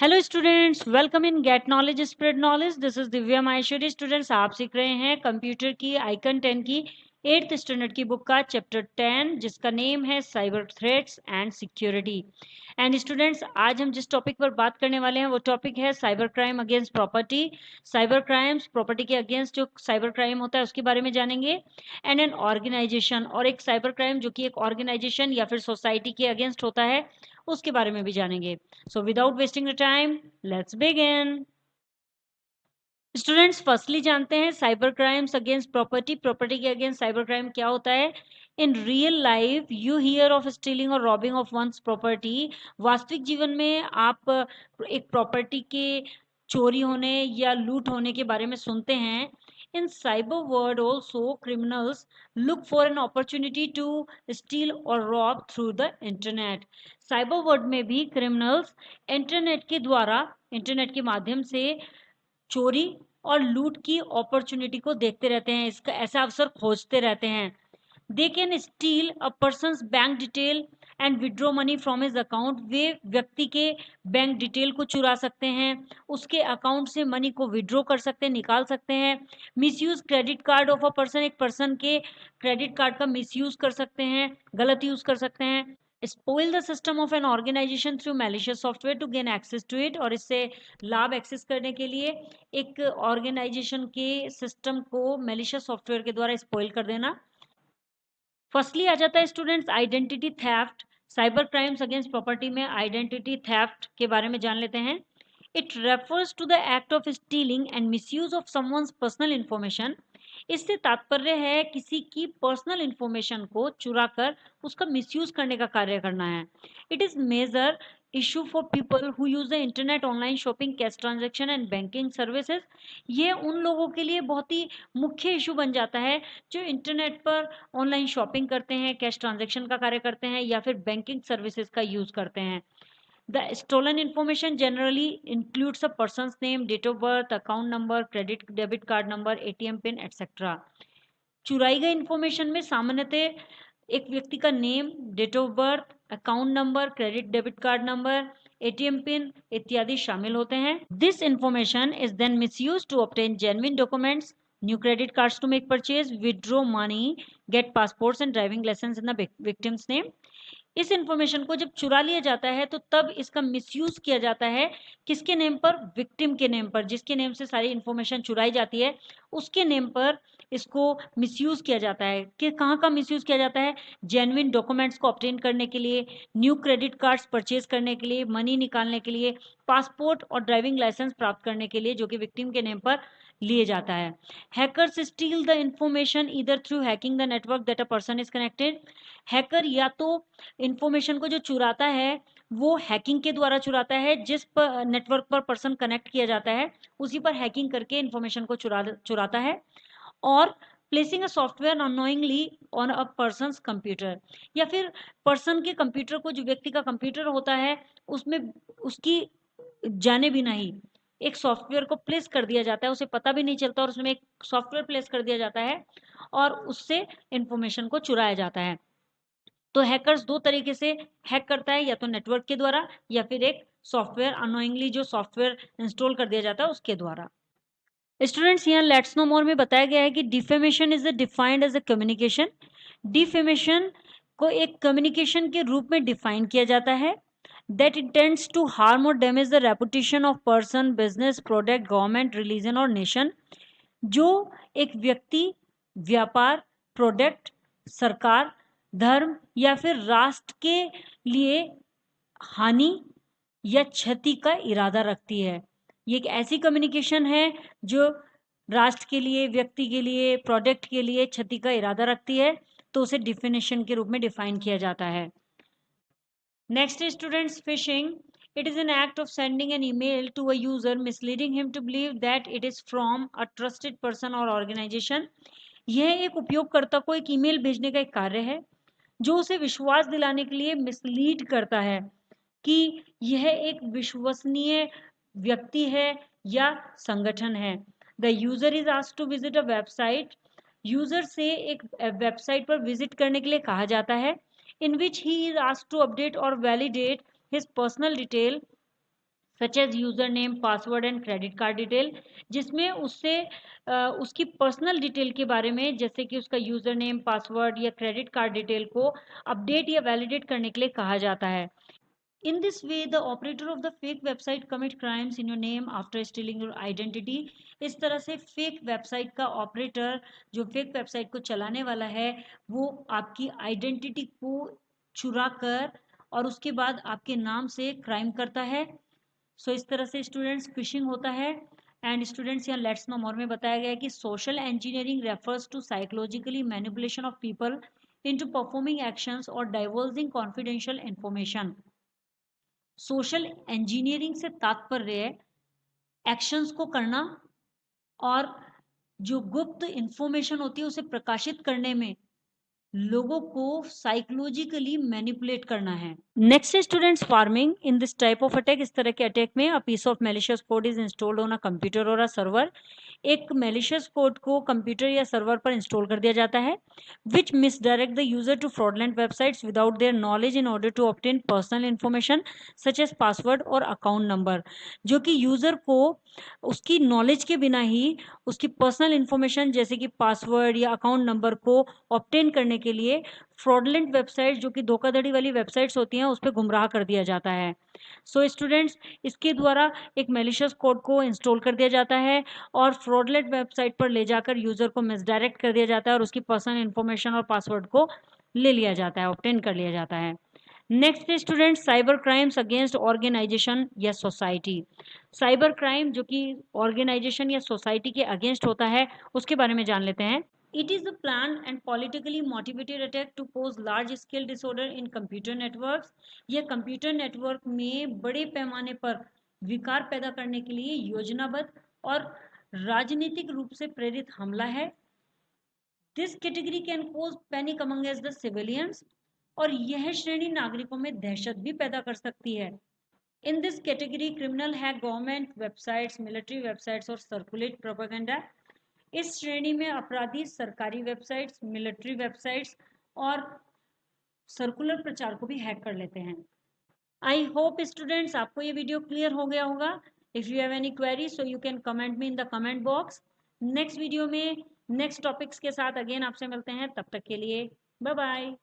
Hello students, welcome in get knowledge spread knowledge. This is Divya Maheshwari. Students, आप सीख रहे हैं कंप्यूटर की आइकन 10 की 8th स्टैंडर्ड की बुक का चैप्टर 10, जिसका नेम है cyber threats and security. And students, आज हम जिस टॉपिक पर बात करने वाले हैं वो टॉपिक है cyber crime against property. Cyber crimes, property के अगेंस्ट जो साइबर क्राइम होता है उसके बारे में जानेंगे। एंड एन ऑर्गेनाइजेशन, और एक साइबर क्राइम जो कि एक ऑर्गेनाइजेशन या फिर सोसाइटी के अगेंस्ट होता है उसके बारे में भी जानेंगे। So without wasting the time, let's begin. Students, firstly जानते हैं cyber crimes against property. Property के अगेंस्ट साइबर क्राइम क्या होता है। In real life you here of stealing और रॉबिंग ऑफ वंस प्रॉपर्टी। वास्तविक जीवन में आप एक प्रॉपर्टी के चोरी होने या लूट होने के बारे में सुनते हैं। In cyber world also criminals look for an opportunity to steal और rob through the internet. Cyber world में भी क्रिमिनल्स इंटरनेट के माध्यम से चोरी और लूट की अपॉर्चुनिटी को देखते रहते हैं, इसका ऐसा अवसर खोजते रहते हैं। They can steal a person's bank detail and withdraw money from his account. वे व्यक्ति के बैंक डिटेल को चुरा सकते हैं, उसके अकाउंट से मनी को विड्रॉ कर सकते हैं, निकाल सकते हैं। Misuse credit card of a person, एक पर्सन के क्रेडिट कार्ड का मिसयूज कर सकते हैं, गलत यूज कर सकते हैं। Spoil the system of an organization through malicious software to gain access to it, और इससे लाभ एक्सेस करने के लिए एक ऑर्गेनाइजेशन के सिस्टम को मैलिशियस सॉफ्टवेयर के द्वारा स्पॉइल कर देना। फर्स्टली आ जाता है students identity theft. Cyber crimes against property में आइडेंटिटी थेफ्ट के बारे में जान लेते हैं। It refers to the act of stealing and misuse of someone's personal information. इससे तात्पर्य है किसी की पर्सनल इंफॉर्मेशन को चुराकर उसका मिसयूज करने का कार्य करना है। It is major issue for people who use the internet, online shopping, cash transaction and banking services। ये उन लोगों के लिए बहुत ही मुख्य इशू बन जाता है जो इंटरनेट पर ऑनलाइन शॉपिंग करते हैं, कैश ट्रांजैक्शन का कार्य करते हैं या फिर बैंकिंग सर्विसेज का यूज करते हैं। The stolen information generally includes a person's name, date of birth, account number, credit debit card number, ATM pin etcetera. चुराई गई इंफॉर्मेशन में सामान्यतः एक व्यक्ति का name, date of birth, account number, credit debit card number, ATM pin इत्यादि शामिल होते हैं। This information is then misused to obtain genuine documents, new credit cards to make purchase, withdraw money, get passports and driving licence in the victims name. इस information को जब चुरा लिया जाता है तो तब इसका मिसयूज किया जाता है किसके नेम पर, विक्टिम के नेम पर। जिसके नेम से सारी इंफॉर्मेशन चुराई जाती है उसके नेम पर इसको मिसयूज किया जाता है। कि कहाँ का मिसयूज किया जाता है, जेन्युइन डॉक्यूमेंट्स को ऑब्टेन करने के लिए, न्यू क्रेडिट कार्ड्स परचेज करने के लिए, मनी निकालने के लिए, पासपोर्ट और ड्राइविंग लाइसेंस प्राप्त करने के लिए, जो कि विक्टिम के नेम पर लिए जाता है। Hackers steel the information either through hacking the network that a person is connected. Hacker या तो इंफॉर्मेशन को जो चुराता है वो हैकिंग के द्वारा चुराता है, जिस पर नेटवर्क पर पर्सन कनेक्ट किया जाता है उसी पर हैकिंग करके इंफॉर्मेशन को चुराता है। और placing a software unknowingly on a persons computer, या फिर पर्सन के कंप्यूटर को, जो व्यक्ति का कंप्यूटर होता है उसमें उसकी जाने भी नहीं एक सॉफ्टवेयर को प्लेस कर दिया जाता है, उसे पता भी नहीं चलता और उसमें एक सॉफ्टवेयर प्लेस कर दिया जाता है और उससे इंफॉर्मेशन को चुराया जाता है। तो हैकर्स दो तरीके से हैक करता है, या तो नेटवर्क के द्वारा या फिर एक सॉफ्टवेयर अनोइंगली जो सॉफ्टवेयर इंस्टॉल कर दिया जाता है उसके द्वारा। स्टूडेंट्स, यहाँ लेट्स नो मोर में बताया गया है कि defamation is defined as a communication. Defamation को एक कम्युनिकेशन के रूप में डिफाइन किया जाता है that intends to harm or damage the reputation of person, business, product, government, religion और nation। जो एक व्यक्ति, व्यापार, प्रोडक्ट, सरकार, धर्म या फिर राष्ट्र के लिए हानि या क्षति का इरादा रखती है। ये एक ऐसी कम्युनिकेशन है जो राष्ट्र के लिए, व्यक्ति के लिए, प्रोडक्ट के लिए क्षति का इरादा रखती है, तो उसे डिफिनेशन के रूप में डिफाइन किया जाता है। Next students, fishing. It is an act of sending an email to a user misleading him to believe that it is from a trusted person or organization। यह एक उपयोगकर्ता को एक ईमेल भेजने का एक कार्य है जो उसे विश्वास दिलाने के लिए मिसलीड करता है कि यह एक विश्वसनीय व्यक्ति है या संगठन है। The user is asked to visit a website. User से एक वेबसाइट पर विजिट करने के लिए कहा जाता है, in which he is asked to update or validate his personal detail such as user name, password and credit card detail, जिसमें उससे उसकी पर्सनल डिटेल के बारे में, जैसे कि उसका यूजर नेम, पासवर्ड या क्रेडिट कार्ड डिटेल को अपडेट या वैलिडेट करने के लिए कहा जाता है। In this way, the operator of the fake website commit crimes in your name after stealing your identity. इस तरह से फेक वेबसाइट का ऑपरेटर, जो फेक वेबसाइट को चलाने वाला है, वो आपकी आइडेंटिटी को चुरा कर और उसके बाद आपके नाम से क्राइम करता है। सो इस तरह से स्टूडेंट्स फिशिंग होता है। एंड स्टूडेंट्स यहाँ लेट्स नो मोर में बताया गया है कि social engineering refers to psychologically manipulation of people into performing actions और diverging confidential information. Social engineering से तात्पर्य है एक्शंस को करना और जो गुप्त इंफॉर्मेशन होती है उसे प्रकाशित करने में लोगों को साइकोलॉजिकली मैनिपुलेट करना है। Next students pharming. In this type of attack, इस तरह के अटैक में a piece of malicious code is installed on a computer और अ सर्वर। एक मैलिशियस कोड को कंप्यूटर या सर्वर पर इंस्टॉल कर दिया जाता है which misdirect the user to fraudulent websites without their knowledge in order to obtain personal information such as password और अकाउंट नंबर, जो कि यूजर को उसकी नॉलेज के बिना ही उसकी पर्सनल इन्फॉर्मेशन जैसे कि पासवर्ड या अकाउंट नंबर को ऑब्टेन करने के लिए फ्रॉडलेंट वेबसाइट, जो कि धोखाधड़ी वाली वेबसाइट्स होती हैं, उस पर गुमराह कर दिया जाता है। सो स्टूडेंट्स, इसके द्वारा एक मैलिशियस कोड को इंस्टॉल कर दिया जाता है और फ्रॉडलेंट वेबसाइट पर ले जाकर यूजर को मिसडायरेक्ट कर दिया जाता है और उसकी पर्सनल इन्फॉर्मेशन और पासवर्ड को ले लिया जाता है, ऑब्टेन कर लिया जाता है। Next student, cyber crimes against organization या सोसाइटी। साइबर क्राइम जो कि ऑर्गेनाइजेशन या सोसाइटी के अगेंस्ट होता है, उसके बारे में जान लेते हैं। It is a planned and politically motivated attack to cause large scale disorder in computer networks. यह कंप्यूटर नेटवर्क में बड़े पैमाने पर विकार पैदा करने के लिए योजनाबद्ध और राजनीतिक रूप से प्रेरित हमला है। This category can cause panic among as the civilians. और यह श्रेणी नागरिकों में दहशत भी पैदा कर सकती है। In this category, criminal hack government websites, military websites और circulate propaganda. इस श्रेणी में अपराधी सरकारी वेबसाइट्स, मिलिट्री वेबसाइट्स और सर्कुलर प्रचार को भी हैक कर लेते हैं। आई होप स्टूडेंट्स आपको ये वीडियो क्लियर हो गया होगा। If you have any query so you can comment me in the comment box. Next video में नेक्स्ट टॉपिक्स के साथ अगेन आपसे मिलते हैं, तब तक के लिए बाय बाय।